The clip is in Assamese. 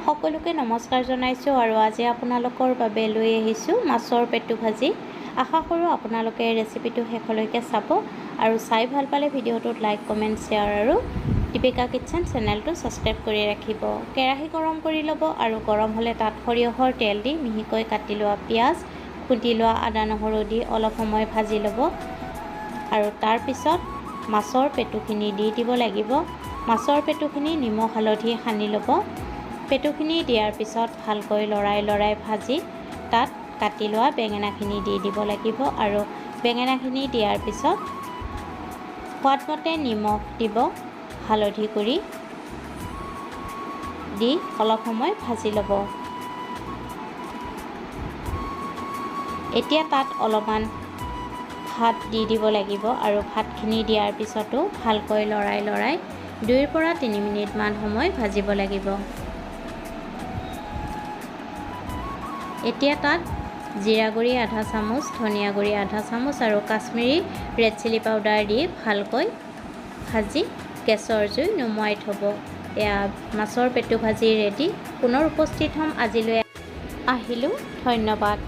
সকলোকে নমস্কাৰ জনাইছোঁ আৰু আজি আপোনালোকৰ বাবে লৈ আহিছোঁ মাছৰ পেটু ভাজি। আশা কৰোঁ আপোনালোকে ৰেচিপিটো শেষলৈকে চাব আৰু চাই ভাল পালে ভিডিঅ'টোত লাইক কমেণ্ট শ্বেয়াৰ আৰু দীপিকা কিটচেন চেনেলটো ছাবস্ক্ৰাইব কৰি ৰাখিব। কেৰাহী গৰম কৰি ল'ব আৰু গৰম হ'লে তাত সৰিয়হৰ তেল দি মিহিকৈ কাটি লোৱা পিঁয়াজ, খুন্দি লোৱা আদা নহৰু দি অলপ সময় ভাজি ল'ব আৰু তাৰপিছত মাছৰ পেটুখিনি দি দিব লাগিব। মাছৰ পেটুখিনি নিমখ হালধি সানি ল'ব। পেটুখিনি দিয়াৰ পিছত ভালকৈ লৰাই ভাজি তাত কাটি লোৱা বেঙেনাখিনি দি দিব লাগিব আৰু বেঙেনাখিনি দিয়াৰ পিছত সোৱাদমতে নিমখ দিব, হালধি গুড়ি দি অলপ সময় ভাজি ল'ব। এতিয়া তাত অলপমান ভাত দি দিব লাগিব আৰু ভাতখিনি দিয়াৰ পিছতো ভালকৈ লৰাই 2 পৰা 3 মিনিটমান সময় ভাজিব লাগিব। এতিয়া তাত জিৰা গুড়ি আধা চামুচ, ধনিয়া গুড়ি আধা চামুচ আৰু কাশ্মীৰী ৰেড চিলি পাউডাৰ দি ভালকৈ ভাজি গেছৰ জুই নুমুৱাই থ'ব। এয়া মাছৰ পেটু ভাজি ৰেডি। পুনৰ উপস্থিত হ'ম। আজিলৈ আহিলোঁ। ধন্যবাদ।